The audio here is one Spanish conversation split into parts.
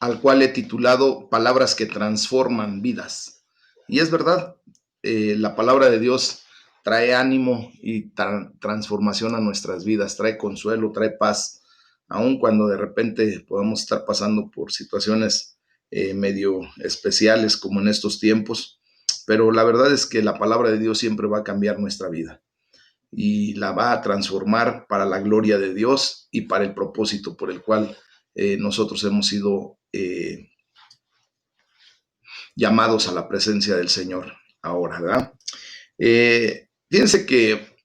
al cual he titulado Palabras que transforman vidas. Y es verdad, la palabra de Dios trae ánimo y transformación a nuestras vidas, trae consuelo, trae paz, aun cuando de repente podamos estar pasando por situaciones medio especiales como en estos tiempos. Pero la verdad es que la palabra de Dios siempre va a cambiar nuestra vida y la va a transformar para la gloria de Dios y para el propósito por el cual nosotros hemos sido llamados a la presencia del Señor ahora, ¿verdad? Fíjense que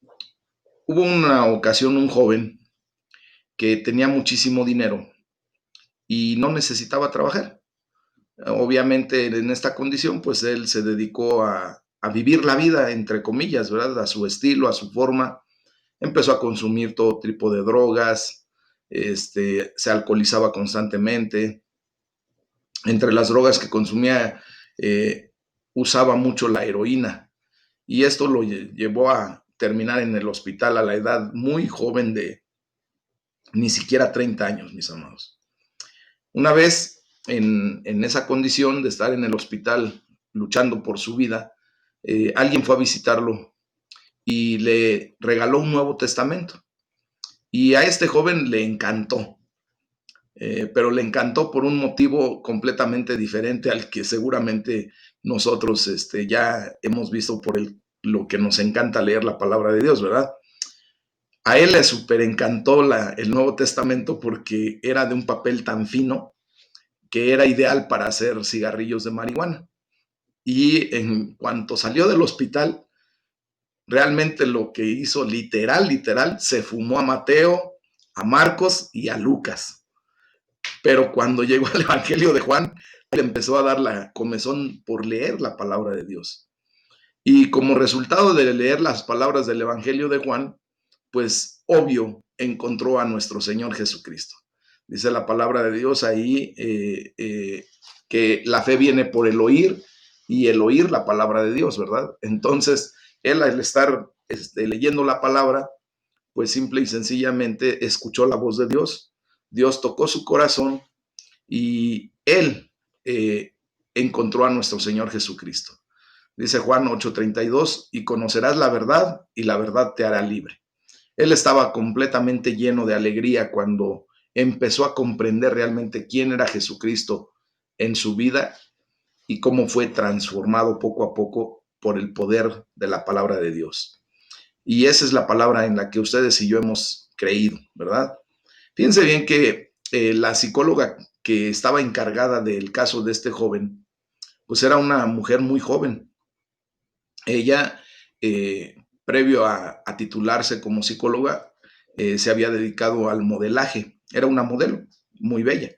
hubo una ocasión un joven que tenía muchísimo dinero y no necesitaba trabajar. Obviamente en esta condición, pues él se dedicó a vivir la vida, entre comillas, ¿verdad? A su estilo, a su forma. Empezó a consumir todo tipo de drogas, se alcoholizaba constantemente. Entre las drogas que consumía, eh, usaba mucho la heroína y esto lo llevó a terminar en el hospital a la edad muy joven de ni siquiera 30 años, mis amados. Una vez en esa condición de estar en el hospital luchando por su vida, alguien fue a visitarlo y le regaló un Nuevo Testamento. Y a este joven le encantó, pero le encantó por un motivo completamente diferente al que seguramente nosotros ya hemos visto por lo que nos encanta leer la palabra de Dios, ¿verdad? A él le súper encantó el Nuevo Testamento porque era de un papel tan fino que era ideal para hacer cigarrillos de marihuana. Y en cuanto salió del hospital, realmente lo que hizo literal, se fumó a Mateo, a Marcos y a Lucas. Pero cuando llegó al Evangelio de Juan, le empezó a dar la comezón por leer la palabra de Dios. Y como resultado de leer las palabras del Evangelio de Juan, pues obvio encontró a nuestro Señor Jesucristo. Dice la palabra de Dios ahí que la fe viene por el oír y el oír la palabra de Dios, ¿verdad? Entonces, él al estar leyendo la palabra, pues simple y sencillamente escuchó la voz de Dios. Dios tocó su corazón y él encontró a nuestro Señor Jesucristo. Dice Juan 8:32, y conocerás la verdad y la verdad te hará libre. Él estaba completamente lleno de alegría cuando empezó a comprender realmente quién era Jesucristo en su vida y cómo fue transformado poco a poco por el poder de la palabra de Dios. Y esa es la palabra en la que ustedes y yo hemos creído, ¿verdad? Fíjense bien que la psicóloga que estaba encargada del caso de este joven, pues era una mujer muy joven. Ella, previo a titularse como psicóloga, se había dedicado al modelaje. Era una modelo muy bella.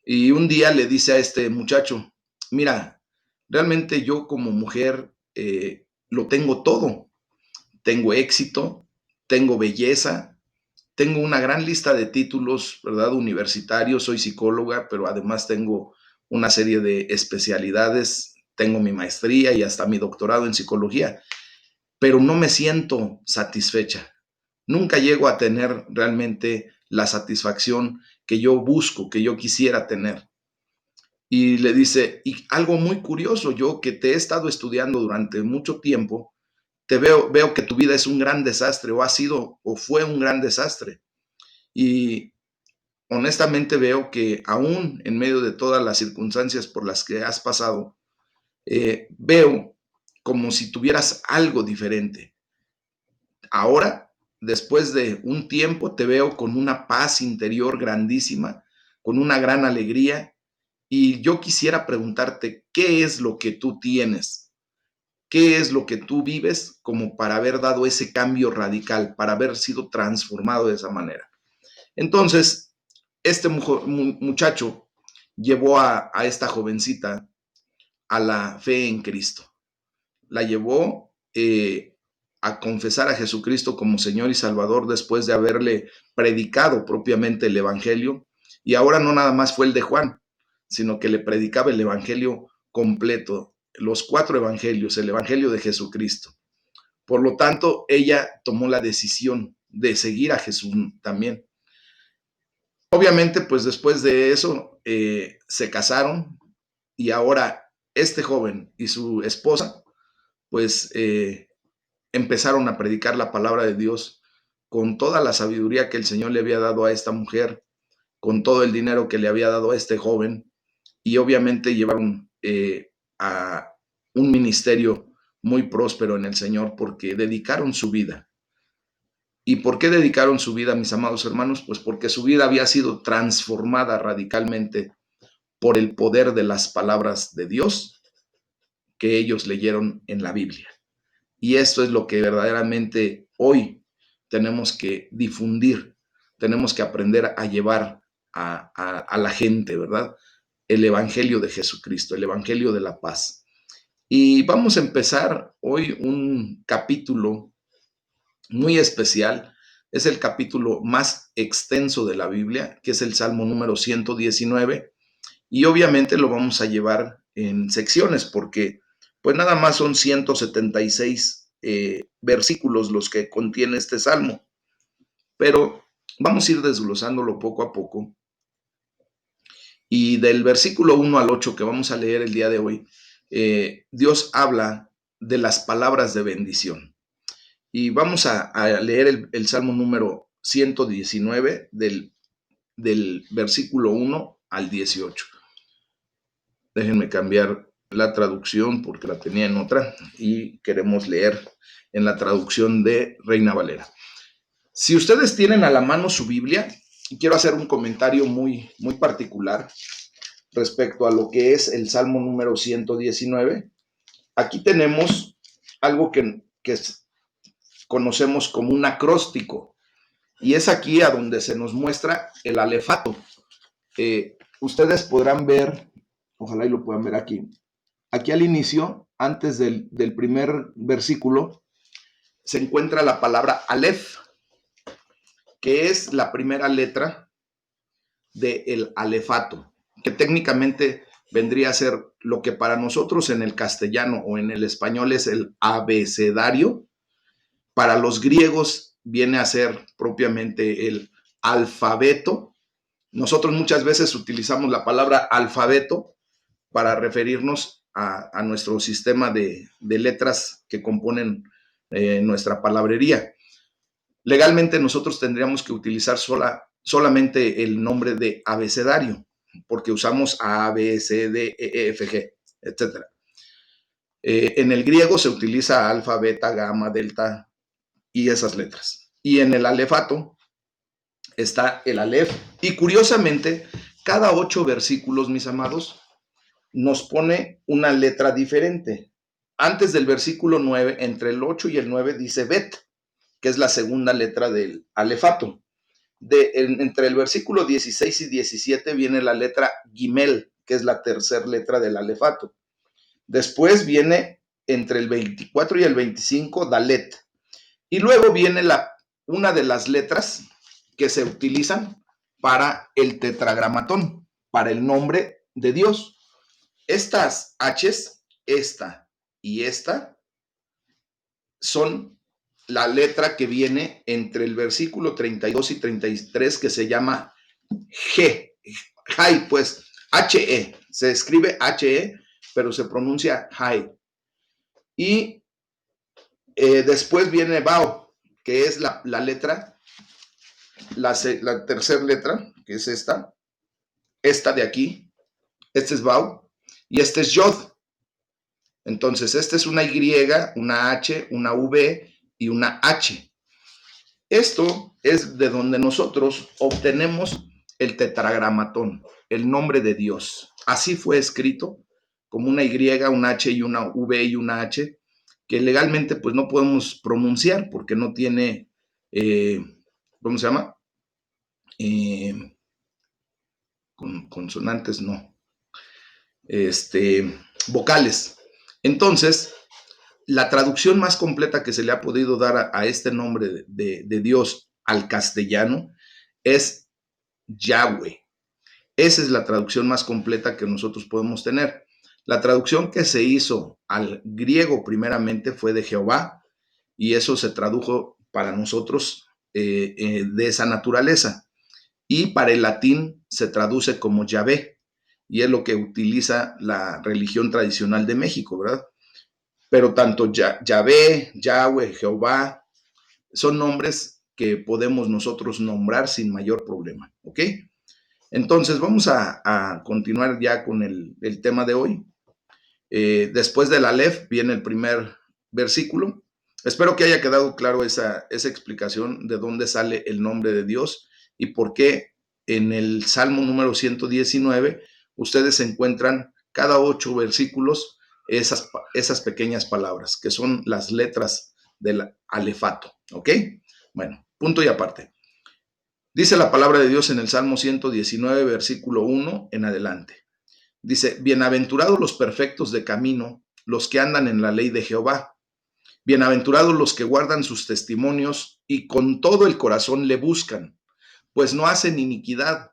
Y un día le dice a este muchacho, mira, realmente yo como mujer lo tengo todo. Tengo éxito, tengo belleza, tengo una gran lista de títulos, ¿verdad? Universitarios, soy psicóloga, pero además tengo una serie de especialidades, tengo mi maestría y hasta mi doctorado en psicología, pero no me siento satisfecha. Nunca llego a tener realmente la satisfacción que yo busco, que yo quisiera tener. Y le dice, y algo muy curioso, yo que te he estado estudiando durante mucho tiempo, veo que tu vida es un gran desastre, o ha sido, o fue un gran desastre. Y honestamente veo que aún en medio de todas las circunstancias por las que has pasado, veo como si tuvieras algo diferente. Ahora, después de un tiempo, te veo con una paz interior grandísima, con una gran alegría. Y yo quisiera preguntarte, ¿qué es lo que tú tienes? ¿Qué es lo que tú vives como para haber dado ese cambio radical, para haber sido transformado de esa manera? Entonces, este muchacho llevó a esta jovencita a la fe en Cristo. La llevó a confesar a Jesucristo como Señor y Salvador después de haberle predicado propiamente el Evangelio. Y ahora no nada más fue el de Juan, sino que le predicaba el Evangelio completo, los 4 evangelios, el Evangelio de Jesucristo. Por lo tanto, ella tomó la decisión de seguir a Jesús también. Obviamente, pues después de eso se casaron y ahora este joven y su esposa, pues empezaron a predicar la palabra de Dios con toda la sabiduría que el Señor le había dado a esta mujer, con todo el dinero que le había dado a este joven, y obviamente llevaron a un ministerio muy próspero en el Señor porque dedicaron su vida. ¿Y por qué dedicaron su vida, mis amados hermanos? Pues porque su vida había sido transformada radicalmente por el poder de las palabras de Dios que ellos leyeron en la Biblia. Y esto es lo que verdaderamente hoy tenemos que difundir, tenemos que aprender a llevar a la gente, ¿verdad? El Evangelio de Jesucristo, el Evangelio de la paz. Y vamos a empezar hoy un capítulo muy especial. Es el capítulo más extenso de la Biblia, que es el Salmo número 119. Y obviamente lo vamos a llevar en secciones porque pues nada más son 176 versículos los que contiene este salmo, pero vamos a ir desglosándolo poco a poco. Y del versículo 1 al 8 que vamos a leer el día de hoy, Dios habla de las palabras de bendición. Y vamos a leer el salmo número 119 del versículo 1 al 18. Déjenme cambiar la traducción porque la tenía en otra y queremos leer en la traducción de Reina Valera. Si ustedes tienen a la mano su Biblia, quiero hacer un comentario muy particular respecto a lo que es el Salmo número 119. Aquí tenemos algo que conocemos como un acróstico y es aquí a donde se nos muestra el alefato. Ustedes podrán ver, ojalá y lo puedan ver aquí. Aquí al inicio, antes del primer versículo, se encuentra la palabra Aleph, que es la primera letra del alefato, que técnicamente vendría a ser lo que para nosotros en el castellano o en el español es el abecedario. Para los griegos viene a ser propiamente el alfabeto. Nosotros muchas veces utilizamos la palabra alfabeto para referirnos a nuestro sistema de letras que componen nuestra palabrería. Legalmente nosotros tendríamos que utilizar solamente el nombre de abecedario, porque usamos A, B, C, D, E, F, G, etc. En el griego se utiliza alfa, beta, gamma, delta y esas letras. Y en el alefato está el alef. Y curiosamente, cada 8 versículos, mis amados, nos pone una letra diferente. Antes del versículo 9, entre el 8 y el 9, dice Bet, que es la segunda letra del alefato. Entre el versículo 16 y 17 viene la letra Gimel, que es la tercera letra del alefato. Después viene entre el 24 y el 25 Dalet. Y luego viene una de las letras que se utilizan para el tetragramatón, para el nombre de Dios. Estas H's, esta y esta, son la letra que viene entre el versículo 32 y 33 que se llama G. Jai, pues, H-E. Se escribe H-E, pero se pronuncia Jai. Y después viene Bao, que es la letra, la tercera letra, que es esta de aquí. Este es Bao y este es Yod. Entonces, esta es una Y, una H, una V y una H. Esto es de donde nosotros obtenemos el tetragramatón, el nombre de Dios. Así fue escrito, como una Y, una H y una V y una H, que legalmente pues no podemos pronunciar porque no tiene, ¿cómo se llama? Consonantes, no. Vocales. Entonces, la traducción más completa que se le ha podido dar a este nombre de Dios al castellano es Yahweh. Esa es la traducción más completa que nosotros podemos tener. La traducción que se hizo al griego primeramente fue de Jehová y eso se tradujo para nosotros de esa naturaleza. y para el latín se traduce como Yahvé, y es lo que utiliza la religión tradicional de México, ¿verdad? Pero tanto Yahvé, Yahweh, Jehová, son nombres que podemos nosotros nombrar sin mayor problema, ¿ok? Entonces vamos a continuar ya con el tema de hoy. Después del Aleph viene el primer versículo. Espero que haya quedado claro esa explicación de dónde sale el nombre de Dios y por qué en el Salmo número 119 ustedes encuentran cada 8 versículos esas pequeñas palabras, que son las letras del alefato, ¿ok? Bueno, punto y aparte. Dice la palabra de Dios en el Salmo 119, versículo 1 en adelante. Dice, bienaventurados los perfectos de camino, los que andan en la ley de Jehová. Bienaventurados los que guardan sus testimonios y con todo el corazón le buscan, pues no hacen iniquidad.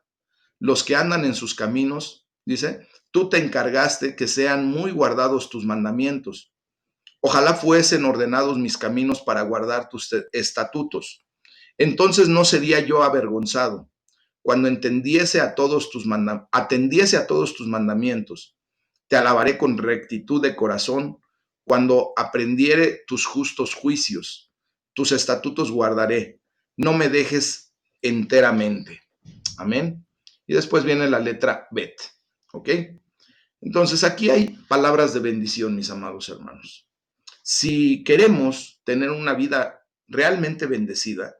Los que andan en sus caminos, dice, tú te encargaste que sean muy guardados tus mandamientos. Ojalá fuesen ordenados mis caminos para guardar tus estatutos. Entonces no sería yo avergonzado cuando atendiese a todos tus mandamientos. Te alabaré con rectitud de corazón cuando aprendiere tus justos juicios. Tus estatutos guardaré. No me dejes enteramente. Amén. Y después viene la letra Bet. ¿Ok? Entonces aquí hay palabras de bendición, mis amados hermanos. Si queremos tener una vida realmente bendecida,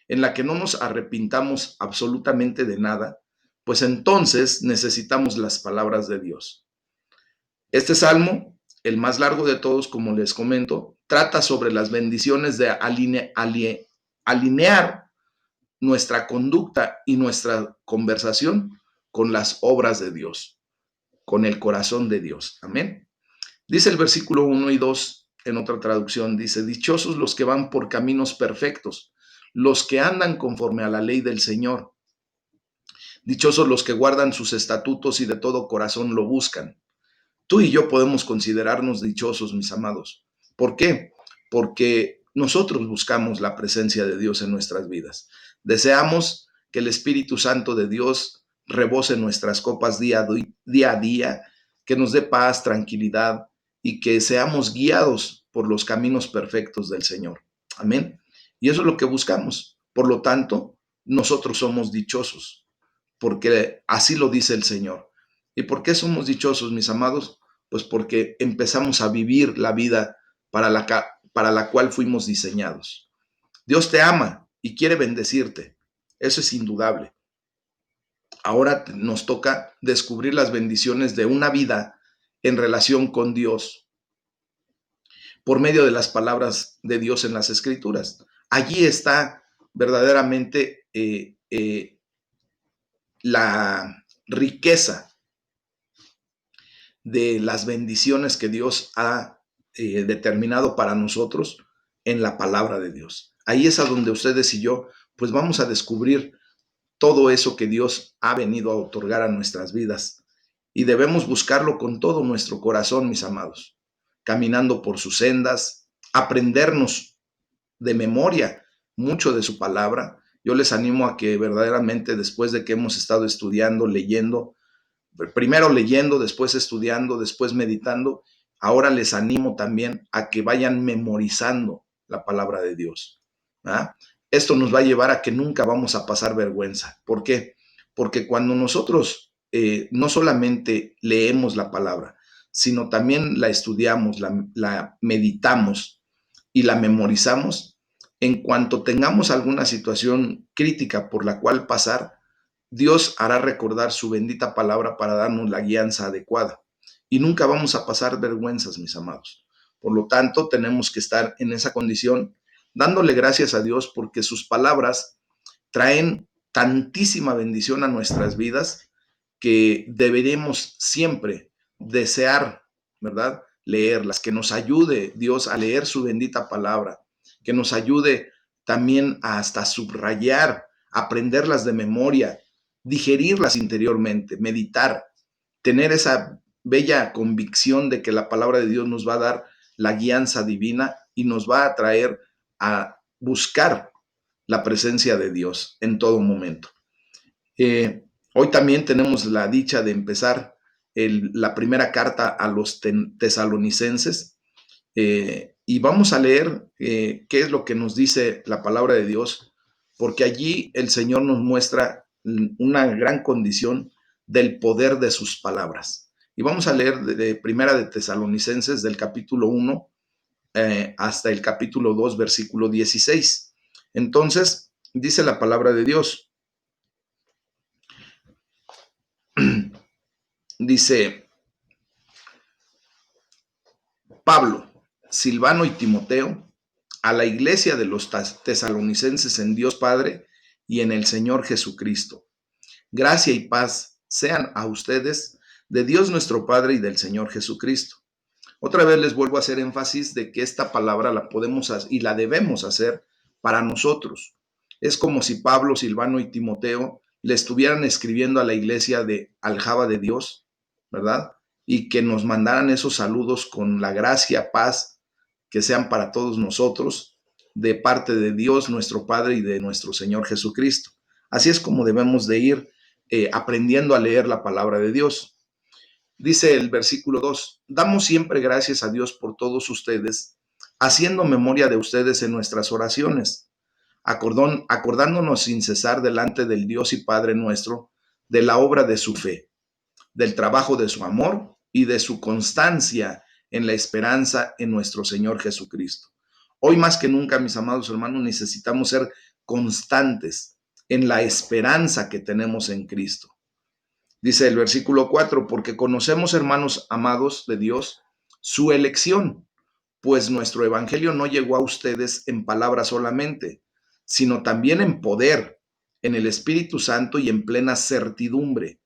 en la que no nos arrepintamos absolutamente de nada, pues entonces necesitamos las palabras de Dios. Este salmo, el más largo de todos, como les comento, trata sobre las bendiciones de alinear nuestra conducta y nuestra conversación con las obras de Dios, con el corazón de Dios. Amén. Dice el versículo 1 y 2 en otra traducción, dice, dichosos los que van por caminos perfectos, los que andan conforme a la ley del Señor. Dichosos los que guardan sus estatutos y de todo corazón lo buscan. Tú y yo podemos considerarnos dichosos, mis amados. ¿Por qué? Porque nosotros buscamos la presencia de Dios en nuestras vidas. Deseamos que el Espíritu Santo de Dios rebose nuestras copas día a día, que nos dé paz, tranquilidad y que seamos guiados por los caminos perfectos del Señor. Amén. Y eso es lo que buscamos. Por lo tanto, nosotros somos dichosos, porque así lo dice el Señor. ¿Y por qué somos dichosos, mis amados? Pues porque empezamos a vivir la vida para la cual fuimos diseñados. Dios te ama y quiere bendecirte. Eso es indudable. Ahora nos toca descubrir las bendiciones de una vida en relación con Dios por medio de las palabras de Dios en las Escrituras. Allí está verdaderamente la riqueza de las bendiciones que Dios ha determinado para nosotros en la palabra de Dios. Ahí es a donde ustedes y yo pues vamos a descubrir todo eso que Dios ha venido a otorgar a nuestras vidas y debemos buscarlo con todo nuestro corazón, mis amados, caminando por sus sendas, aprendernos de memoria mucho de su palabra. Yo les animo a que verdaderamente después de que hemos estado estudiando, leyendo, primero leyendo, después estudiando, después meditando, ahora les animo también a que vayan memorizando la palabra de Dios. ¿Ah? Esto nos va a llevar a que nunca vamos a pasar vergüenza. ¿Por qué? Porque cuando nosotros no solamente leemos la palabra, sino también la estudiamos, la meditamos y la memorizamos, en cuanto tengamos alguna situación crítica por la cual pasar, Dios hará recordar su bendita palabra para darnos la guianza adecuada. Y nunca vamos a pasar vergüenzas, mis amados. Por lo tanto, tenemos que estar en esa condición, dándole gracias a Dios porque sus palabras traen tantísima bendición a nuestras vidas que deberemos siempre desear, ¿verdad? Leerlas, que nos ayude Dios a leer su bendita palabra, que nos ayude también a hasta subrayar, aprenderlas de memoria, digerirlas interiormente, meditar, tener esa bella convicción de que la palabra de Dios nos va a dar la guianza divina y nos va a traer a buscar la presencia de Dios en todo momento. Hoy también tenemos la dicha de empezar la primera carta a los tesalonicenses, y vamos a leer qué es lo que nos dice la palabra de Dios, porque allí el Señor nos muestra una gran condición del poder de sus palabras. Y vamos a leer de Primera de Tesalonicenses del capítulo 1 hasta el capítulo 2, versículo 16. Entonces, dice la palabra de Dios, dice Pablo, Silvano y Timoteo, a la iglesia de los tesalonicenses en Dios Padre y en el Señor Jesucristo. Gracia y paz sean a ustedes de Dios nuestro Padre y del Señor Jesucristo. Otra vez les vuelvo a hacer énfasis de que esta palabra la podemos y la debemos hacer para nosotros. Es como si Pablo, Silvano y Timoteo le estuvieran escribiendo a la iglesia de Aljaba de Dios, ¿verdad? Y que nos mandaran esos saludos con la gracia, paz, que sean para todos nosotros, de parte de Dios nuestro Padre y de nuestro Señor Jesucristo. Así es como debemos de ir aprendiendo a leer la palabra de Dios. Dice el versículo 2, damos siempre gracias a Dios por todos ustedes, haciendo memoria de ustedes en nuestras oraciones, acordándonos sin cesar delante del Dios y Padre nuestro de la obra de su fe, del trabajo de su amor y de su constancia en la esperanza en nuestro Señor Jesucristo. Hoy más que nunca, mis amados hermanos, necesitamos ser constantes en la esperanza que tenemos en Cristo. Dice el versículo 4, porque conocemos, hermanos amados de Dios, su elección, pues nuestro evangelio no llegó a ustedes en palabras solamente, sino también en poder, en el Espíritu Santo y en plena certidumbre.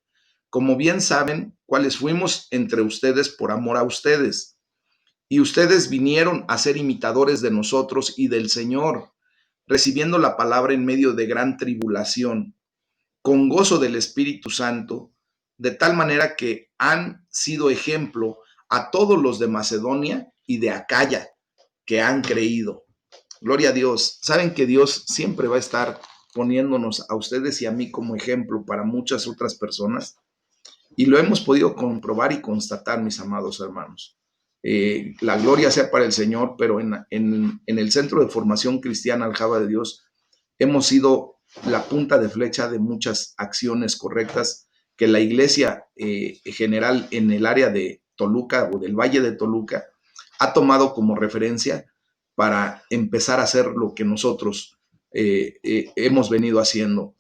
Como bien saben, cuáles fuimos entre ustedes por amor a ustedes. Y ustedes vinieron a ser imitadores de nosotros y del Señor, recibiendo la palabra en medio de gran tribulación, con gozo del Espíritu Santo, de tal manera que han sido ejemplo a todos los de Macedonia y de Acaya que han creído. Gloria a Dios. Saben que Dios siempre va a estar poniéndonos a ustedes y a mí como ejemplo para muchas otras personas. Y lo hemos podido comprobar y constatar, mis amados hermanos. La gloria sea para el Señor, pero en el Centro de Formación Cristiana Aljaba de Dios hemos sido la punta de flecha de muchas acciones correctas que la iglesia general en el área de Toluca o del Valle de Toluca ha tomado como referencia para empezar a hacer lo que nosotros hemos venido haciendo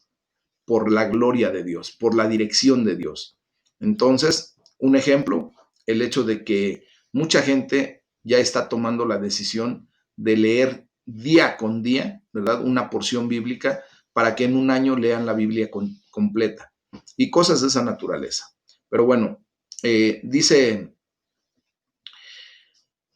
por la gloria de Dios, por la dirección de Dios. Entonces, un ejemplo, el hecho de que mucha gente ya está tomando la decisión de leer día con día, ¿verdad? Una porción bíblica para que en un año lean la Biblia completa y cosas de esa naturaleza. Pero bueno, dice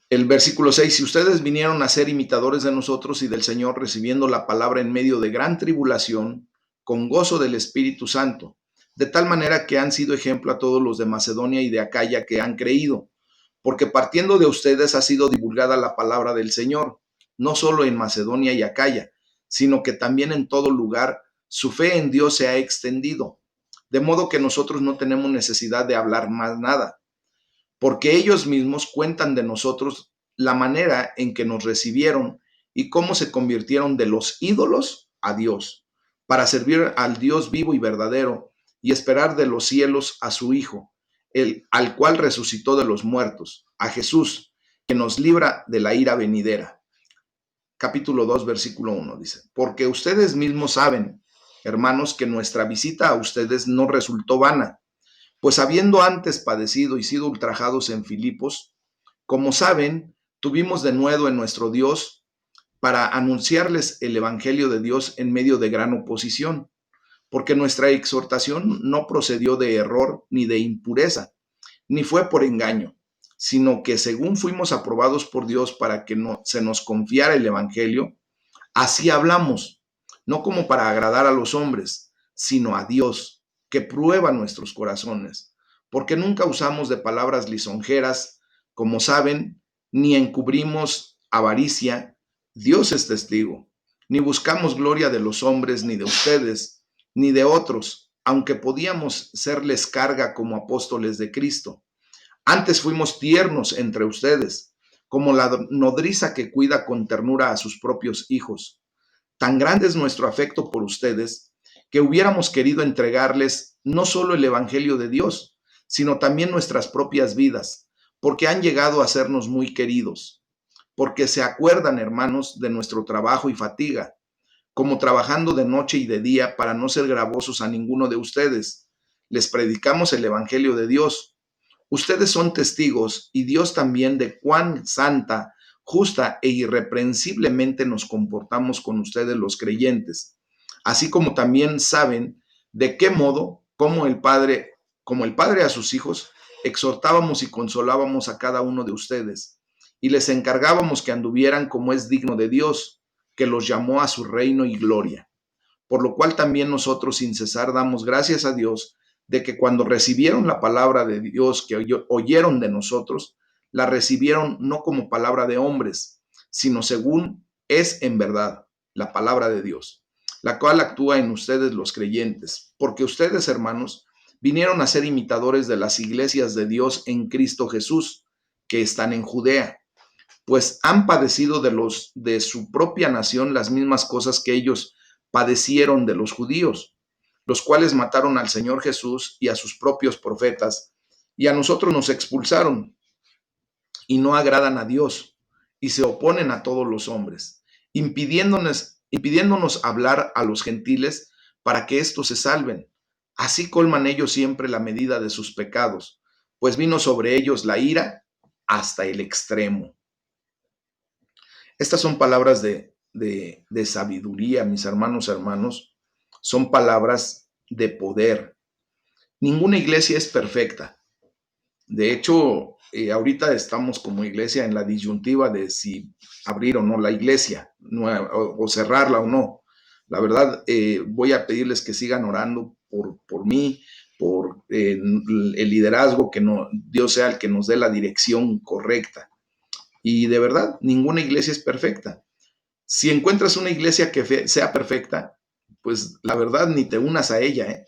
el versículo 6, si ustedes vinieron a ser imitadores de nosotros y del Señor, recibiendo la palabra en medio de gran tribulación, con gozo del Espíritu Santo, de tal manera que han sido ejemplo a todos los de Macedonia y de Acaya que han creído, porque partiendo de ustedes ha sido divulgada la palabra del Señor, no solo en Macedonia y Acaya, sino que también en todo lugar su fe en Dios se ha extendido, de modo que nosotros no tenemos necesidad de hablar más nada, porque ellos mismos cuentan de nosotros la manera en que nos recibieron y cómo se convirtieron de los ídolos a Dios, para servir al Dios vivo y verdadero y esperar de los cielos a su Hijo, al cual resucitó de los muertos, a Jesús, que nos libra de la ira venidera. Capítulo 2, versículo 1 dice, porque ustedes mismos saben, hermanos, que nuestra visita a ustedes no resultó vana, pues habiendo antes padecido y sido ultrajados en Filipos, como saben, tuvimos de nuevo en nuestro Dios para anunciarles el Evangelio de Dios en medio de gran oposición, porque nuestra exhortación no procedió de error ni de impureza, ni fue por engaño, sino que según fuimos aprobados por Dios para que se nos confiara el Evangelio, así hablamos, no como para agradar a los hombres, sino a Dios, que prueba nuestros corazones, porque nunca usamos de palabras lisonjeras, como saben, ni encubrimos avaricia, Dios es testigo, ni buscamos gloria de los hombres, ni de ustedes, ni de otros, aunque podíamos serles carga como apóstoles de Cristo. Antes fuimos tiernos entre ustedes, como la nodriza que cuida con ternura a sus propios hijos. Tan grande es nuestro afecto por ustedes que hubiéramos querido entregarles no solo el Evangelio de Dios, sino también nuestras propias vidas, porque han llegado a sernos muy queridos, porque se acuerdan, hermanos, de nuestro trabajo y fatiga, como trabajando de noche y de día para no ser gravosos a ninguno de ustedes. Les predicamos el Evangelio de Dios. Ustedes son testigos y Dios también de cuán santa, justa e irreprensiblemente nos comportamos con ustedes los creyentes, así como también saben de qué modo, como el Padre a sus hijos, exhortábamos y consolábamos a cada uno de ustedes y les encargábamos que anduvieran como es digno de Dios, que los llamó a su reino y gloria. Por lo cual también nosotros sin cesar damos gracias a Dios de que cuando recibieron la palabra de Dios que oyeron de nosotros, la recibieron no como palabra de hombres, sino según es en verdad la palabra de Dios, la cual actúa en ustedes los creyentes, porque ustedes, hermanos, vinieron a ser imitadores de las iglesias de Dios en Cristo Jesús, que están en Judea, pues han padecido de su propia nación las mismas cosas que ellos padecieron de los judíos, los cuales mataron al Señor Jesús y a sus propios profetas, y a nosotros nos expulsaron, y no agradan a Dios, y se oponen a todos los hombres, impidiéndonos hablar a los gentiles para que éstos se salven. Así colman ellos siempre la medida de sus pecados, pues vino sobre ellos la ira hasta el extremo. Estas son palabras de sabiduría, mis hermanos, son palabras de poder. Ninguna iglesia es perfecta. De hecho, ahorita estamos como iglesia en la disyuntiva de si abrir o no la iglesia, o cerrarla o no. La verdad, voy a pedirles que sigan orando por mí, por el liderazgo, que no, Dios sea el que nos dé la dirección correcta. Y de verdad, ninguna iglesia es perfecta. Si encuentras una iglesia que sea perfecta, pues la verdad ni te unas a ella, ¿eh?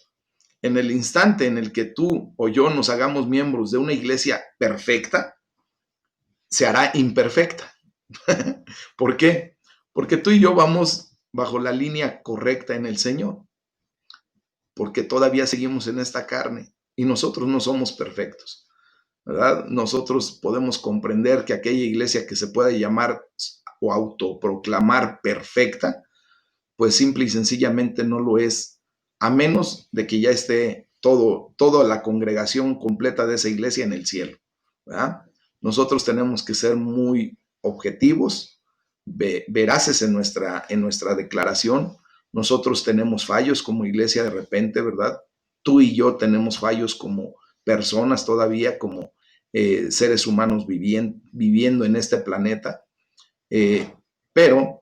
En el instante en el que tú o yo nos hagamos miembros de una iglesia perfecta, se hará imperfecta. ¿Por qué? Porque tú y yo vamos bajo la línea correcta en el Señor, porque todavía seguimos en esta carne y nosotros no somos perfectos, ¿verdad? Nosotros podemos comprender que aquella iglesia que se pueda llamar o autoproclamar perfecta, pues simple y sencillamente no lo es, a menos de que ya esté toda la congregación completa de esa iglesia en el cielo, ¿verdad? Nosotros tenemos que ser muy objetivos, veraces en nuestra declaración. Nosotros tenemos fallos como iglesia de repente, ¿verdad? Tú y yo tenemos fallos como personas todavía, como seres humanos viviendo en este planeta, pero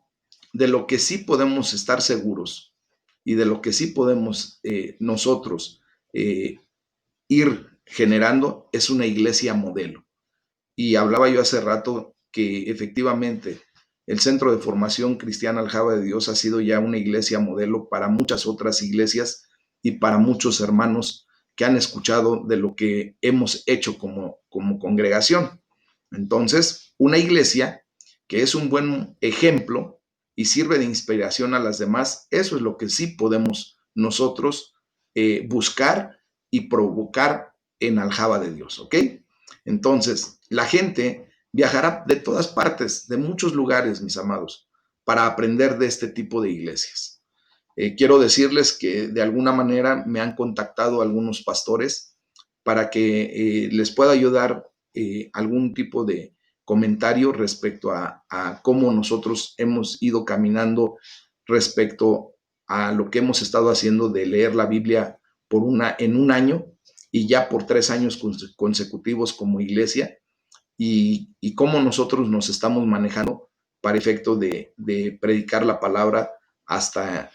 de lo que sí podemos estar seguros y de lo que sí podemos nosotros eh, ir generando es una iglesia modelo. Y hablaba yo hace rato que efectivamente el Centro de Formación Cristiana Aljaba de Dios ha sido ya una iglesia modelo para muchas otras iglesias y para muchos hermanos que han escuchado de lo que hemos hecho como congregación. Entonces, una iglesia que es un buen ejemplo y sirve de inspiración a las demás, eso es lo que sí podemos nosotros buscar y provocar en Aljaba de Dios, ¿ok? Entonces, la gente viajará de todas partes, de muchos lugares, mis amados, para aprender de este tipo de iglesias. Quiero decirles que de alguna manera me han contactado algunos pastores para que les pueda ayudar algún tipo de comentario respecto a cómo nosotros hemos ido caminando respecto a lo que hemos estado haciendo de leer la Biblia en un año y ya por 3 años consecutivos como iglesia y cómo nosotros nos estamos manejando para efecto de predicar la palabra hasta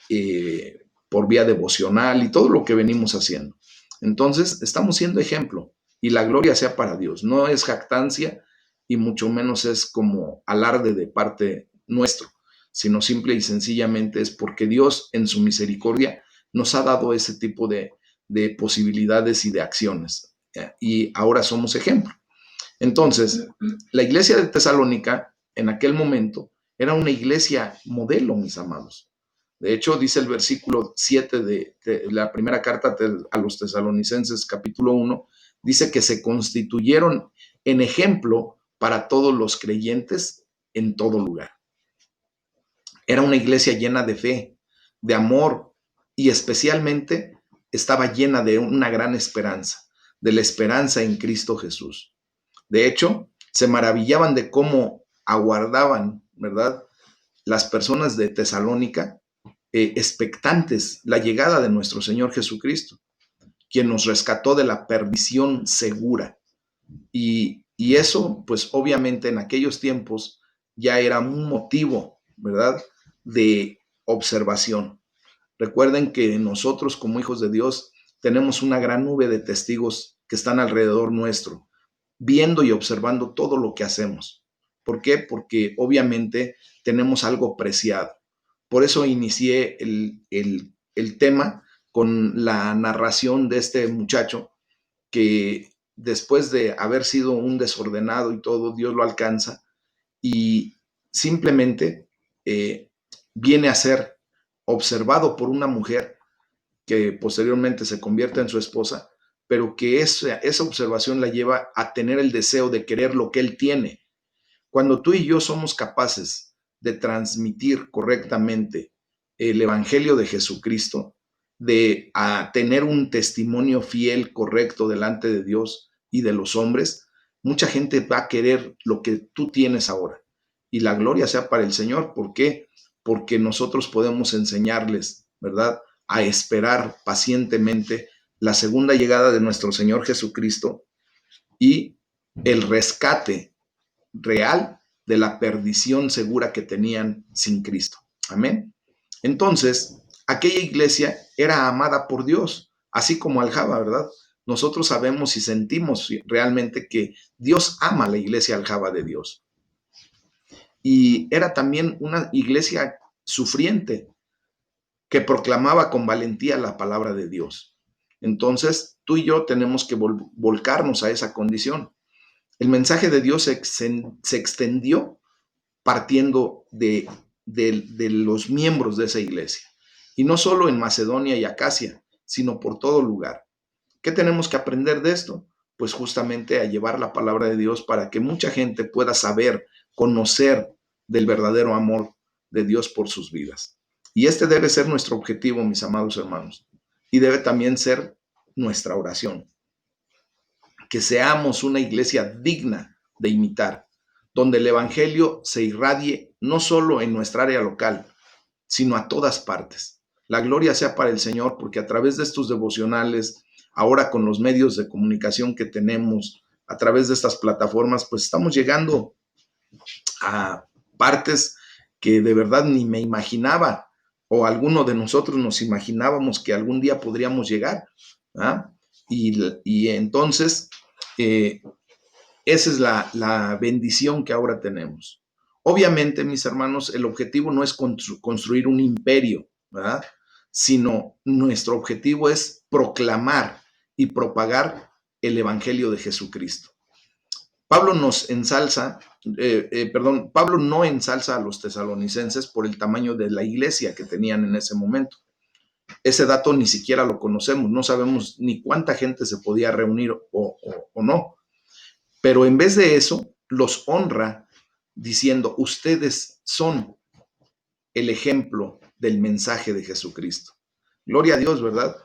por vía devocional y todo lo que venimos haciendo. Entonces, estamos siendo ejemplo y la gloria sea para Dios. No es jactancia y mucho menos es como alarde de parte nuestro, sino simple y sencillamente es porque Dios en su misericordia nos ha dado ese tipo de posibilidades y de acciones. Y ahora somos ejemplo. Entonces, la iglesia de Tesalónica en aquel momento era una iglesia modelo, mis amados. De hecho, dice el versículo 7 de la primera carta a los tesalonicenses, capítulo 1, dice que se constituyeron en ejemplo para todos los creyentes en todo lugar. Era una iglesia llena de fe, de amor y especialmente estaba llena de una gran esperanza, de la esperanza en Cristo Jesús. De hecho, se maravillaban de cómo aguardaban, ¿verdad?, las personas de Tesalónica, expectantes la llegada de nuestro Señor Jesucristo, quien nos rescató de la perdición segura. Y eso, pues obviamente en aquellos tiempos ya era un motivo, ¿verdad?, de observación. Recuerden que nosotros como hijos de Dios tenemos una gran nube de testigos que están alrededor nuestro, viendo y observando todo lo que hacemos. ¿Por qué? Porque obviamente tenemos algo preciado. Por eso inicié el tema con la narración de este muchacho que después de haber sido un desordenado y todo, Dios lo alcanza y simplemente eh, viene a ser observado por una mujer que posteriormente se convierte en su esposa, pero que esa observación la lleva a tener el deseo de querer lo que él tiene. Cuando tú y yo somos capaces de transmitir correctamente el Evangelio de Jesucristo, de tener un testimonio fiel, correcto delante de Dios y de los hombres, mucha gente va a querer lo que tú tienes ahora. Y la gloria sea para el Señor. ¿Por qué? Porque nosotros podemos enseñarles, ¿verdad?, a esperar pacientemente la segunda llegada de nuestro Señor Jesucristo y el rescate real de la perdición segura que tenían sin Cristo. Amén. Entonces, aquella iglesia era amada por Dios, así como Aljaba, ¿verdad? Nosotros sabemos y sentimos realmente que Dios ama a la iglesia Aljaba de Dios. Y era también una iglesia sufriente que proclamaba con valentía la palabra de Dios. Entonces, tú y yo tenemos que volcarnos a esa condición. El mensaje de Dios se extendió partiendo de los miembros de esa iglesia. Y no solo en Macedonia y Acacia, sino por todo lugar. ¿Qué tenemos que aprender de esto? Pues justamente a llevar la palabra de Dios para que mucha gente pueda saber, conocer del verdadero amor de Dios por sus vidas. Y este debe ser nuestro objetivo, mis amados hermanos. Y debe también ser nuestra oración. Que seamos una iglesia digna de imitar, donde el Evangelio se irradie no solo en nuestra área local, sino a todas partes. La gloria sea para el Señor, porque a través de estos devocionales, ahora con los medios de comunicación que tenemos, a través de estas plataformas, pues estamos llegando a partes que de verdad ni me imaginaba, o alguno de nosotros nos imaginábamos que algún día podríamos llegar. ¿Ah? Y entonces, esa es la bendición que ahora tenemos. Obviamente, mis hermanos, el objetivo no es construir un imperio, ¿verdad?, sino nuestro objetivo es proclamar y propagar el Evangelio de Jesucristo. Pablo Pablo no ensalza a los tesalonicenses por el tamaño de la iglesia que tenían en ese momento. Ese dato ni siquiera lo conocemos, no sabemos ni cuánta gente se podía reunir o no. Pero en vez de eso, los honra diciendo, ustedes son el ejemplo del mensaje de Jesucristo. Gloria a Dios, ¿verdad?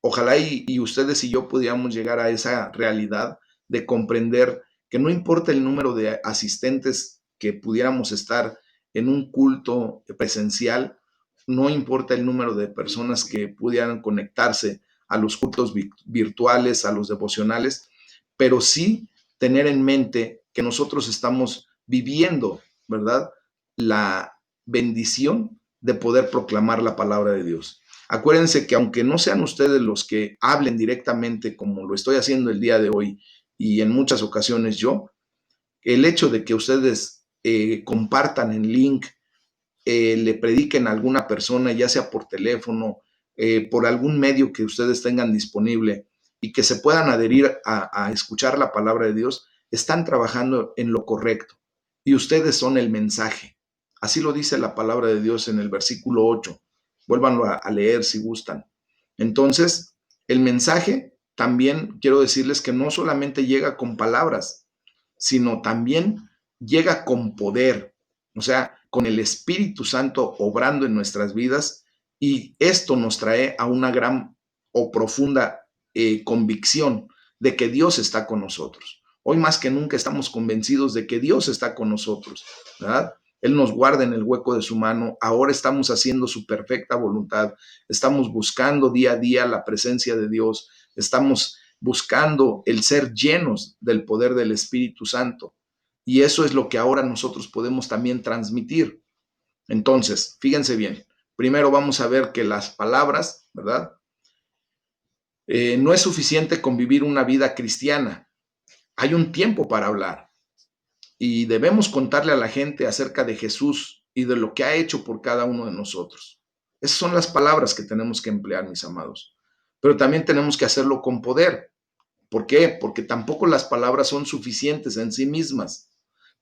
Ojalá y ustedes y yo pudiéramos llegar a esa realidad de comprender que no importa el número de asistentes que pudiéramos estar en un culto presencial, no importa el número de personas que pudieran conectarse a los cultos virtuales, a los devocionales, pero sí tener en mente que nosotros estamos viviendo, ¿verdad?, la bendición de poder proclamar la palabra de Dios. Acuérdense que aunque no sean ustedes los que hablen directamente como lo estoy haciendo el día de hoy y en muchas ocasiones yo, el hecho de que ustedes compartan el link, le prediquen a alguna persona, ya sea por teléfono por algún medio que ustedes tengan disponible y que se puedan adherir a escuchar la palabra de Dios, están trabajando en lo correcto. Y ustedes son el mensaje. Así lo dice la palabra de Dios en el versículo 8. Vuélvanlo a leer si gustan. Entonces, el mensaje también quiero decirles que no solamente llega con palabras, sino también llega con poder, o sea, con el Espíritu Santo obrando en nuestras vidas, y esto nos trae a una gran o profunda convicción de que Dios está con nosotros. Hoy más que nunca estamos convencidos de que Dios está con nosotros, ¿verdad? Él nos guarda en el hueco de su mano. Ahora estamos haciendo su perfecta voluntad. Estamos buscando día a día la presencia de Dios. Estamos buscando el ser llenos del poder del Espíritu Santo. Y eso es lo que ahora nosotros podemos también transmitir. Entonces, fíjense bien. Primero vamos a ver que las palabras, ¿verdad? No es suficiente con vivir una vida cristiana. Hay un tiempo para hablar y debemos contarle a la gente acerca de Jesús y de lo que ha hecho por cada uno de nosotros. Esas son las palabras que tenemos que emplear, mis amados. Pero también tenemos que hacerlo con poder. ¿Por qué? Porque tampoco las palabras son suficientes en sí mismas.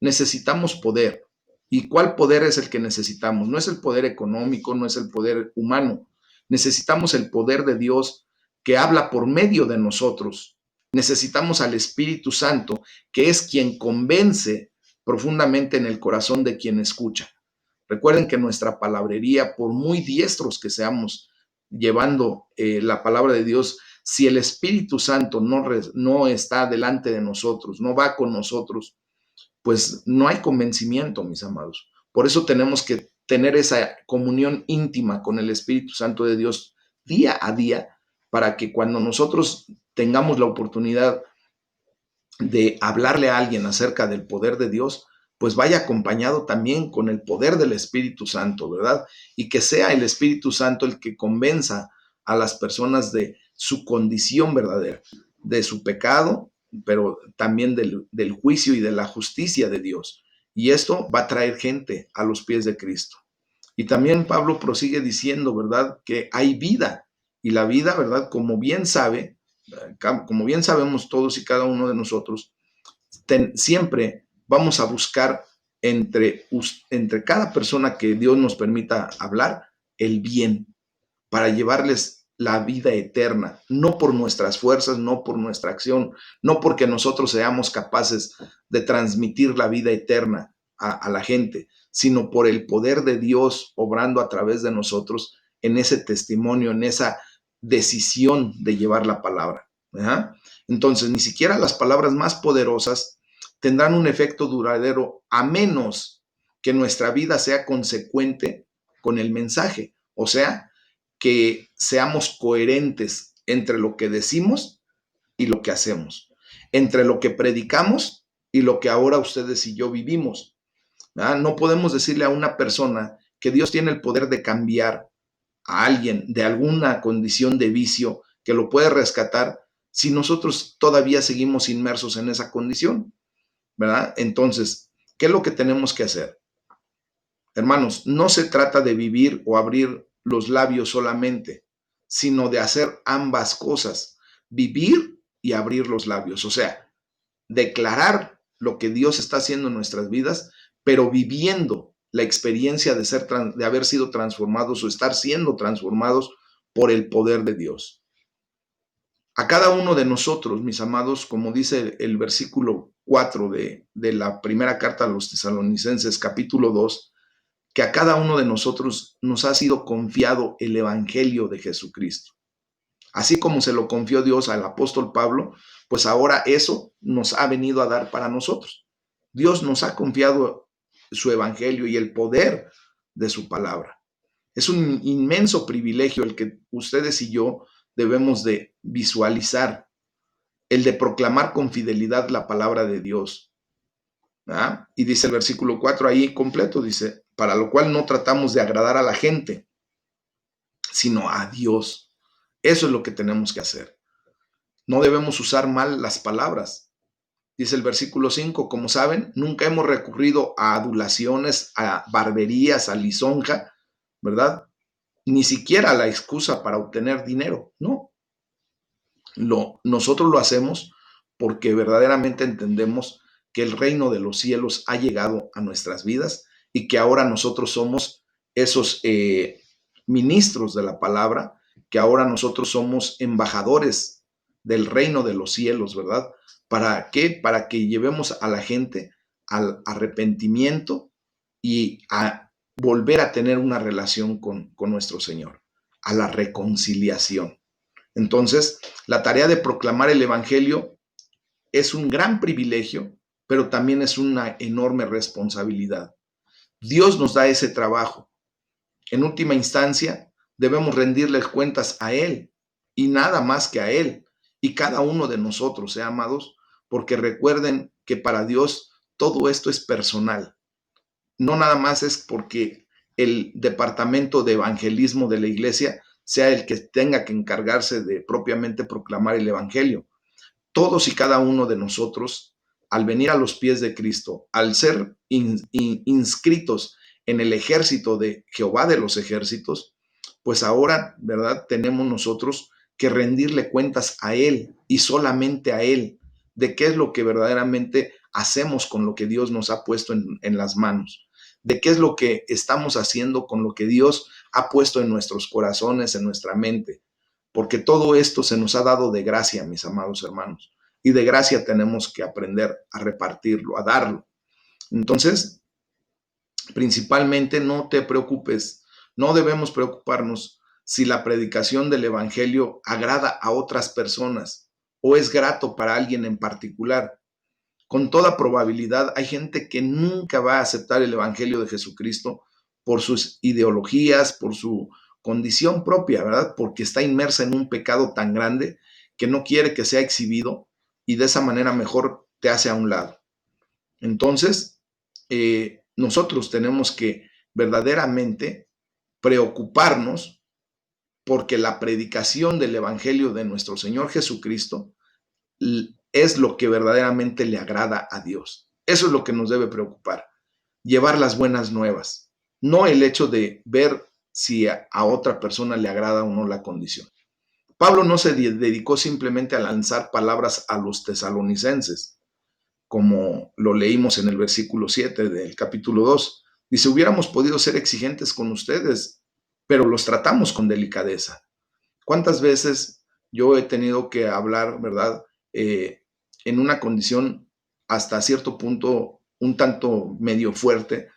Necesitamos poder. ¿Y cuál poder es el que necesitamos? No es el poder económico, no es el poder humano. Necesitamos el poder de Dios que habla por medio de nosotros. Necesitamos al Espíritu Santo, que es quien convence profundamente en el corazón de quien escucha. Recuerden que nuestra palabrería, por muy diestros que seamos llevando la palabra de Dios, si el Espíritu Santo no está delante de nosotros, no va con nosotros, pues no hay convencimiento, mis amados. Por eso tenemos que tener esa comunión íntima con el Espíritu Santo de Dios día a día, para que cuando nosotros tengamos la oportunidad de hablarle a alguien acerca del poder de Dios, pues vaya acompañado también con el poder del Espíritu Santo, ¿verdad? Y que sea el Espíritu Santo el que convenza a las personas de su condición verdadera, de su pecado, pero también del juicio y de la justicia de Dios. Y esto va a traer gente a los pies de Cristo. Y también Pablo prosigue diciendo, ¿verdad?, que hay vida. Y la vida, ¿verdad?, como bien sabemos todos y cada uno de nosotros, siempre vamos a buscar entre cada persona que Dios nos permita hablar el bien, para llevarles la vida eterna, no por nuestras fuerzas, no por nuestra acción, no porque nosotros seamos capaces de transmitir la vida eterna a la gente, sino por el poder de Dios obrando a través de nosotros en ese testimonio, en esa decisión de llevar la palabra. ¿Verdad? Entonces, ni siquiera las palabras más poderosas tendrán un efecto duradero a menos que nuestra vida sea consecuente con el mensaje. O sea, que seamos coherentes entre lo que decimos y lo que hacemos, entre lo que predicamos y lo que ahora ustedes y yo vivimos. ¿Verdad? No podemos decirle a una persona que Dios tiene el poder de cambiar a alguien de alguna condición de vicio, que lo puede rescatar, si nosotros todavía seguimos inmersos en esa condición, ¿verdad? Entonces, ¿qué es lo que tenemos que hacer? Hermanos, no se trata de vivir o abrir los labios solamente, sino de hacer ambas cosas, vivir y abrir los labios, o sea, declarar lo que Dios está haciendo en nuestras vidas, pero viviendo la experiencia de haber sido transformados o estar siendo transformados por el poder de Dios. A cada uno de nosotros, mis amados, como dice el versículo 4 de la primera carta a los Tesalonicenses, capítulo 2, que a cada uno de nosotros nos ha sido confiado el Evangelio de Jesucristo. Así como se lo confió Dios al apóstol Pablo, pues ahora eso nos ha venido a dar para nosotros. Dios nos ha confiado su Evangelio y el poder de su palabra. Es un inmenso privilegio el que ustedes y yo debemos de visualizar, el de proclamar con fidelidad la palabra de Dios. ¿Ah? Y dice el versículo 4 ahí completo, dice, para lo cual no tratamos de agradar a la gente, sino a Dios. Eso es lo que tenemos que hacer. No debemos usar mal las palabras. Dice el versículo 5, como saben, nunca hemos recurrido a adulaciones, a barberías, a lisonja, ¿verdad? ni siquiera la excusa para obtener dinero, no. Nosotros lo hacemos porque verdaderamente entendemos que el reino de los cielos ha llegado a nuestras vidas y que ahora nosotros somos esos ministros de la palabra, que ahora nosotros somos embajadores del reino de los cielos, ¿verdad? ¿Para qué? Para que llevemos a la gente al arrepentimiento y a volver a tener una relación con nuestro Señor, a la reconciliación. Entonces, la tarea de proclamar el Evangelio es un gran privilegio, pero también es una enorme responsabilidad. Dios nos da ese trabajo. En última instancia, debemos rendirles cuentas a Él y nada más que a Él y cada uno de nosotros, amados, porque recuerden que para Dios todo esto es personal. No nada más es porque el departamento de evangelismo de la iglesia sea el que tenga que encargarse de propiamente proclamar el evangelio. Todos y cada uno de nosotros, al venir a los pies de Cristo, al ser inscritos en el ejército de Jehová de los ejércitos, pues ahora, ¿verdad? Tenemos nosotros que rendirle cuentas a Él y solamente a Él de qué es lo que verdaderamente hacemos con lo que Dios nos ha puesto en las manos, de qué es lo que estamos haciendo con lo que Dios ha puesto en nuestros corazones, en nuestra mente, porque todo esto se nos ha dado de gracia, mis amados hermanos, y de gracia tenemos que aprender a repartirlo, a darlo. Entonces, principalmente no te preocupes, no debemos preocuparnos si la predicación del Evangelio agrada a otras personas o es grato para alguien en particular. Con toda probabilidad hay gente que nunca va a aceptar el Evangelio de Jesucristo por sus ideologías, por su condición propia, ¿verdad? Porque está inmersa en un pecado tan grande que no quiere que sea exhibido y de esa manera mejor te hace a un lado. Entonces, nosotros tenemos que verdaderamente preocuparnos porque la predicación del Evangelio de nuestro Señor Jesucristo es lo que verdaderamente le agrada a Dios. Eso es lo que nos debe preocupar, llevar las buenas nuevas, no el hecho de ver si a otra persona le agrada o no la condición. Pablo no se dedicó simplemente a lanzar palabras a los tesalonicenses, como lo leímos en el versículo 7 del capítulo 2. Dice, hubiéramos podido ser exigentes con ustedes, pero los tratamos con delicadeza. ¿Cuántas veces yo he tenido que hablar, verdad, en una condición hasta cierto punto un tanto medio fuerte,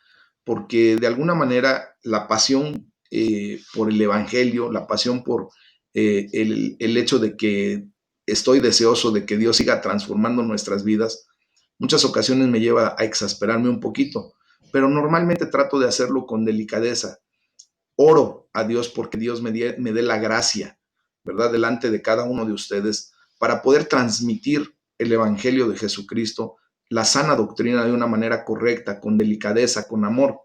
porque de alguna manera la pasión por el Evangelio, la pasión por el hecho de que estoy deseoso de que Dios siga transformando nuestras vidas, muchas ocasiones me lleva a exasperarme un poquito, pero normalmente trato de hacerlo con delicadeza. Oro a Dios porque Dios me dé la gracia, ¿verdad? Delante de cada uno de ustedes para poder transmitir el Evangelio de Jesucristo, la sana doctrina de una manera correcta, con delicadeza, con amor.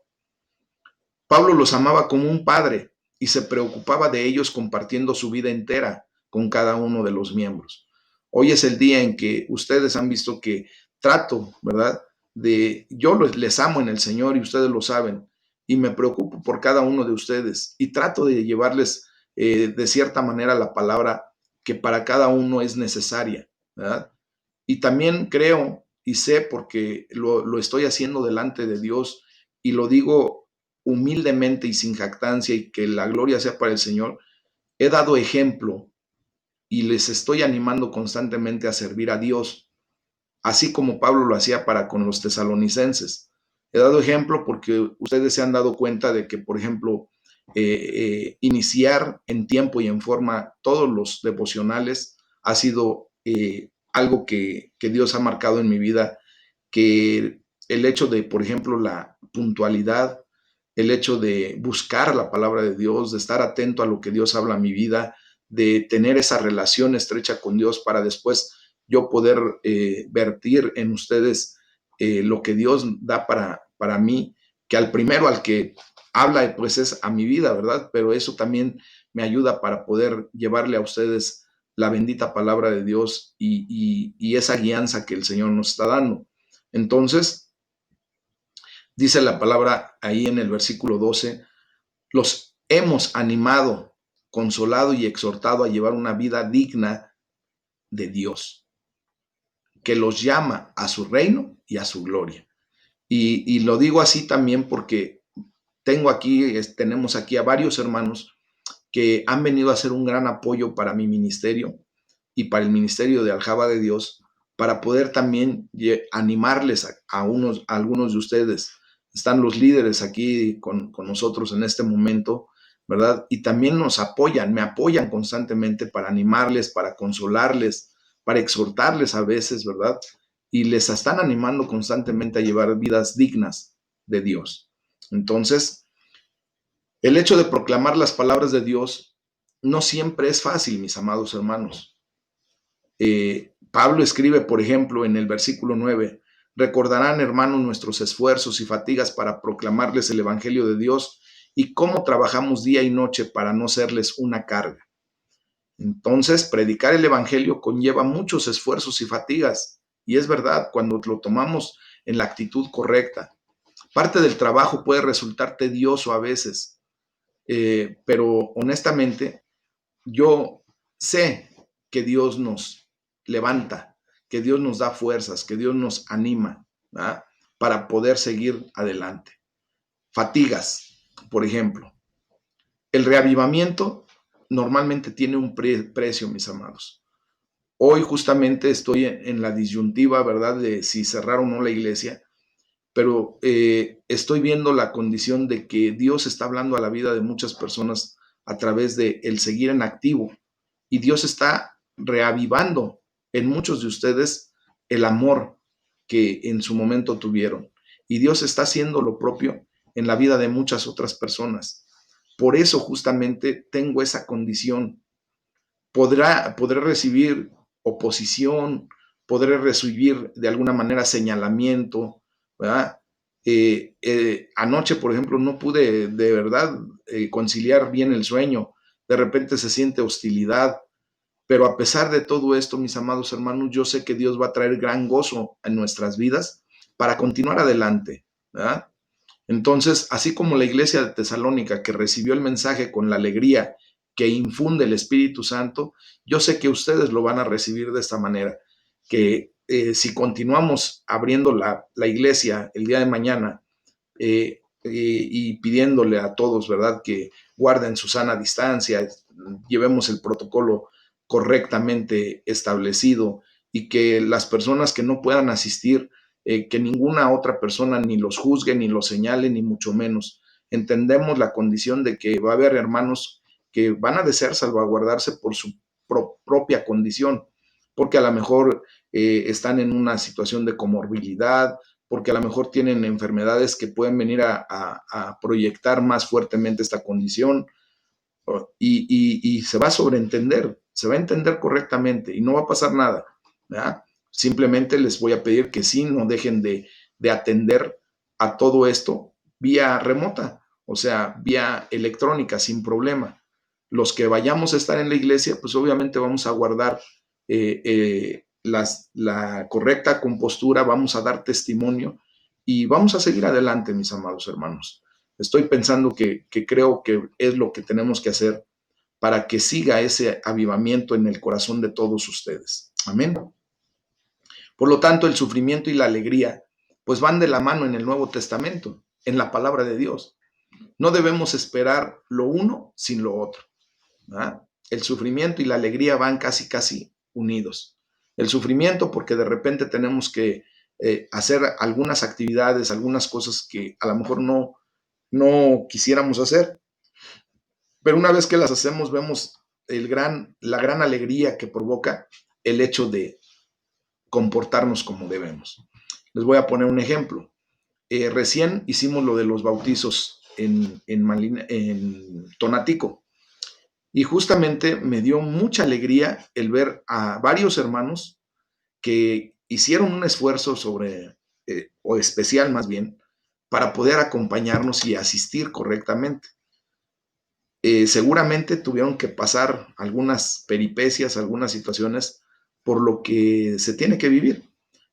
Pablo los amaba como un padre y se preocupaba de ellos compartiendo su vida entera con cada uno de los miembros. Hoy es el día en que ustedes han visto que trato, ¿verdad? Yo les amo en el Señor y ustedes lo saben, y me preocupo por cada uno de ustedes y trato de llevarles de cierta manera la palabra que para cada uno es necesaria, ¿verdad? Y también creo y sé porque lo estoy haciendo delante de Dios y lo digo humildemente y sin jactancia y que la gloria sea para el Señor, he dado ejemplo y les estoy animando constantemente a servir a Dios, así como Pablo lo hacía para con los tesalonicenses. He dado ejemplo porque ustedes se han dado cuenta de que, por ejemplo, iniciar en tiempo y en forma todos los devocionales ha sido algo que Dios ha marcado en mi vida, que el hecho de, por ejemplo, la puntualidad, el hecho de buscar la palabra de Dios, de estar atento a lo que Dios habla en mi vida, de tener esa relación estrecha con Dios para después yo poder vertir en ustedes lo que Dios da para mí, que al primero al que habla pues es a mi vida, ¿verdad? Pero eso también me ayuda para poder llevarle a ustedes la bendita palabra de Dios y esa guianza que el Señor nos está dando. Entonces, dice la palabra ahí en el versículo 12, los hemos animado, consolado y exhortado a llevar una vida digna de Dios, que los llama a su reino y a su gloria. Y lo digo así también porque tenemos aquí a varios hermanos que han venido a ser un gran apoyo para mi ministerio y para el ministerio de Aljaba de Dios, para poder también animarles a algunos de ustedes. Están los líderes aquí con nosotros en este momento, ¿verdad? Y también nos apoyan, me apoyan constantemente para animarles, para consolarles, para exhortarles a veces, ¿verdad? Y les están animando constantemente a llevar vidas dignas de Dios. Entonces, el hecho de proclamar las palabras de Dios no siempre es fácil, mis amados hermanos. Pablo escribe, por ejemplo, en el versículo 9, recordarán, hermanos, nuestros esfuerzos y fatigas para proclamarles el Evangelio de Dios y cómo trabajamos día y noche para no serles una carga. Entonces, predicar el Evangelio conlleva muchos esfuerzos y fatigas, y es verdad cuando lo tomamos en la actitud correcta. Parte del trabajo puede resultar tedioso a veces, pero honestamente yo sé que Dios nos levanta, que Dios nos da fuerzas, que Dios nos anima, ¿verdad? Para poder seguir adelante. Fatigas, por ejemplo. El reavivamiento normalmente tiene un precio, mis amados. Hoy justamente estoy en la disyuntiva, ¿verdad?, de si cerrar o no la iglesia, pero estoy viendo la condición de que Dios está hablando a la vida de muchas personas a través de el seguir en activo, y Dios está reavivando en muchos de ustedes el amor que en su momento tuvieron, y Dios está haciendo lo propio en la vida de muchas otras personas. Por eso justamente tengo esa condición. Podré recibir oposición, podré recibir de alguna manera señalamiento, ¿verdad? Anoche, por ejemplo, no pude de verdad conciliar bien el sueño. De repente se siente hostilidad, pero a pesar de todo esto, mis amados hermanos, yo sé que Dios va a traer gran gozo en nuestras vidas para continuar adelante, ¿verdad? Entonces, así como la iglesia de Tesalónica que recibió el mensaje con la alegría que infunde el Espíritu Santo, yo sé que ustedes lo van a recibir de esta manera, que si continuamos abriendo la iglesia el día de mañana y pidiéndole a todos, ¿verdad?, que guarden su sana distancia, llevemos el protocolo correctamente establecido y que las personas que no puedan asistir, que ninguna otra persona ni los juzgue, ni los señale, ni mucho menos. Entendemos la condición de que va a haber hermanos que van a desear salvaguardarse por su propia condición, porque a lo mejor están en una situación de comorbilidad, porque a lo mejor tienen enfermedades que pueden venir a proyectar más fuertemente esta condición, y se va a sobreentender, se va a entender correctamente y no va a pasar nada, ¿verdad? Simplemente les voy a pedir que sí, no dejen de atender a todo esto vía remota, o sea, vía electrónica, sin problema. Los que vayamos a estar en la iglesia, pues obviamente vamos a guardar la correcta compostura, vamos a dar testimonio y vamos a seguir adelante, mis amados hermanos. Estoy pensando que creo que es lo que tenemos que hacer para que siga ese avivamiento en el corazón de todos ustedes. Amén. Por lo tanto, el sufrimiento y la alegría pues van de la mano en el Nuevo Testamento, en la palabra de Dios. No debemos esperar lo uno sin lo otro, ¿verdad? El sufrimiento y la alegría van casi unidos. El sufrimiento porque de repente tenemos que hacer algunas actividades, algunas cosas que a lo mejor no quisiéramos hacer, pero una vez que las hacemos vemos la gran alegría que provoca el hecho de comportarnos como debemos. Les voy a poner un ejemplo. Recién hicimos lo de los bautizos en Tonatico, y justamente me dio mucha alegría el ver a varios hermanos que hicieron un esfuerzo o especial más bien, para poder acompañarnos y asistir correctamente. Seguramente tuvieron que pasar algunas peripecias, algunas situaciones por lo que se tiene que vivir.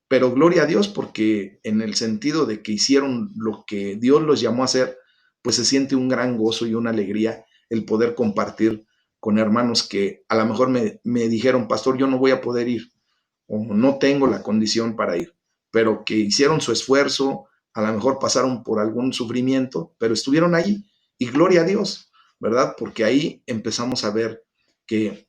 Pero gloria a Dios porque en el sentido de que hicieron lo que Dios los llamó a hacer, pues se siente un gran gozo y una alegría el poder compartir con hermanos que a lo mejor me dijeron, pastor, yo no voy a poder ir o no tengo la condición para ir, pero que hicieron su esfuerzo, a lo mejor pasaron por algún sufrimiento, pero estuvieron ahí y gloria a Dios, ¿verdad? Porque ahí empezamos a ver que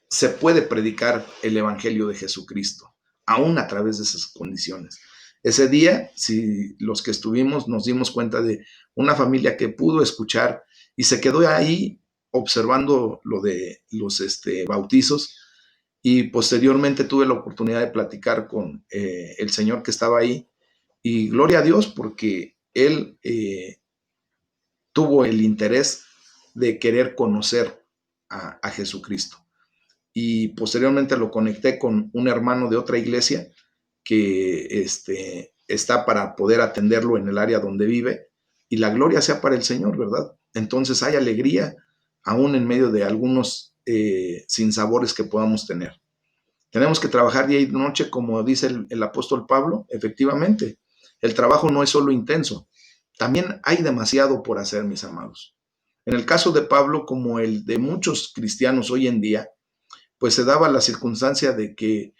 se puede predicar el Evangelio de Jesucristo, aún a través de esas condiciones. Ese día, si los que estuvimos nos dimos cuenta de una familia que pudo escuchar y se quedó ahí observando lo de los bautizos, y posteriormente tuve la oportunidad de platicar con el señor que estaba ahí y gloria a Dios porque él tuvo el interés de querer conocer a Jesucristo. Y posteriormente lo conecté con un hermano de otra iglesia que está para poder atenderlo en el área donde vive y la gloria sea para el Señor, ¿verdad? Entonces hay alegría aún en medio de algunos sinsabores que podamos tener. Tenemos que trabajar día y noche, como dice el apóstol Pablo, efectivamente. El trabajo no es solo intenso, también hay demasiado por hacer, mis amados. En el caso de Pablo, como el de muchos cristianos hoy en día, pues se daba la circunstancia de que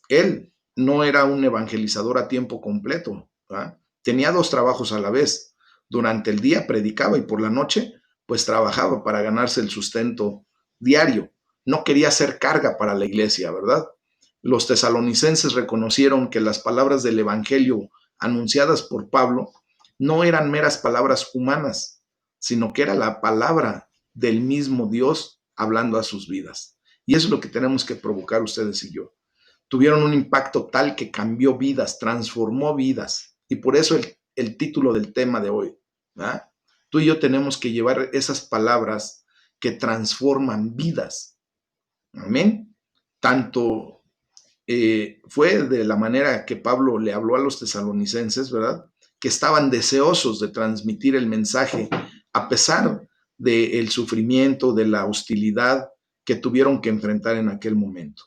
él no era un evangelizador a tiempo completo, ¿verdad? Tenía dos trabajos a la vez. Durante el día predicaba y por la noche pues trabajaba para ganarse el sustento diario. No quería ser carga para la iglesia, ¿verdad? Los tesalonicenses reconocieron que las palabras del evangelio anunciadas por Pablo no eran meras palabras humanas, sino que era la palabra del mismo Dios hablando a sus vidas. Y eso es lo que tenemos que provocar ustedes y yo. Tuvieron un impacto tal que cambió vidas, transformó vidas. Y por eso el título del tema de hoy. ¿Verdad? Tú y yo tenemos que llevar esas palabras que transforman vidas. Amén. Tanto fue de la manera que Pablo le habló a los tesalonicenses, ¿verdad? Que estaban deseosos de transmitir el mensaje a pesar del sufrimiento, de la hostilidad que tuvieron que enfrentar en aquel momento.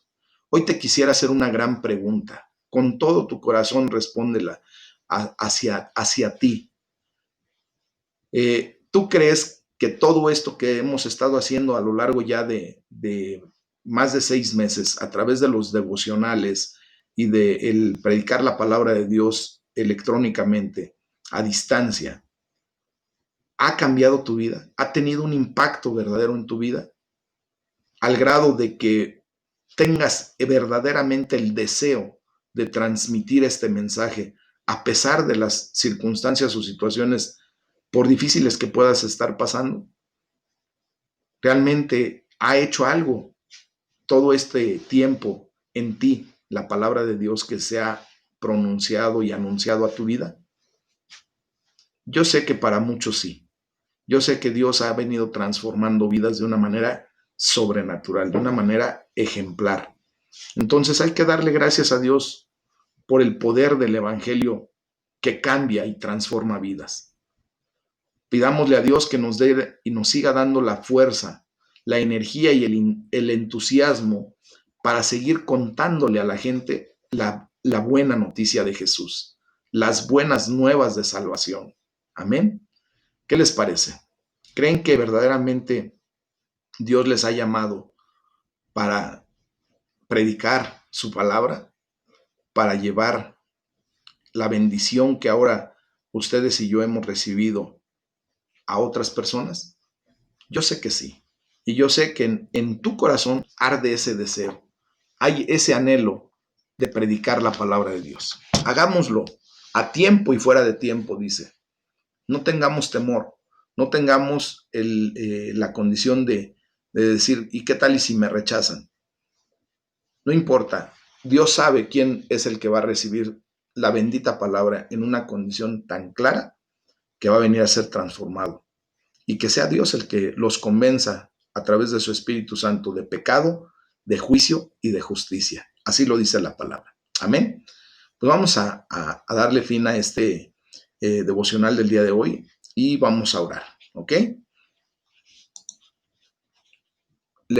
Hoy te quisiera hacer una gran pregunta. Con todo tu corazón respóndela hacia ti. ¿Tú crees que todo esto que hemos estado haciendo a lo largo ya de más de 6 meses a través de los devocionales y de el predicar la palabra de Dios electrónicamente a distancia, ha cambiado tu vida? ¿Ha tenido un impacto verdadero en tu vida? Al grado de que tengas verdaderamente el deseo de transmitir este mensaje a pesar de las circunstancias o situaciones por difíciles que puedas estar pasando. Realmente ha hecho algo todo este tiempo en ti la palabra de Dios que se ha pronunciado y anunciado a tu vida. Yo sé que para muchos sí. Yo sé que Dios ha venido transformando vidas de una manera sobrenatural, de una manera ejemplar. Entonces hay que darle gracias a Dios por el poder del Evangelio que cambia y transforma vidas. Pidámosle a Dios que nos dé y nos siga dando la fuerza, la energía y el entusiasmo para seguir contándole a la gente la buena noticia de Jesús, las buenas nuevas de salvación. Amén. ¿Qué les parece? ¿Creen que verdaderamente Dios les ha llamado para predicar su palabra, para llevar la bendición que ahora ustedes y yo hemos recibido a otras personas? Yo sé que sí. Y yo sé que en tu corazón arde ese deseo. Hay ese anhelo de predicar la palabra de Dios. Hagámoslo a tiempo y fuera de tiempo, dice. No tengamos temor, no tengamos la condición de decir, ¿y qué tal y si me rechazan? No importa. Dios sabe quién es el que va a recibir la bendita palabra en una condición tan clara que va a venir a ser transformado. Y que sea Dios el que los convenza a través de su Espíritu Santo de pecado, de juicio y de justicia. Así lo dice la palabra. Amén. Pues vamos a darle fin a este devocional del día de hoy y vamos a orar. ¿Ok?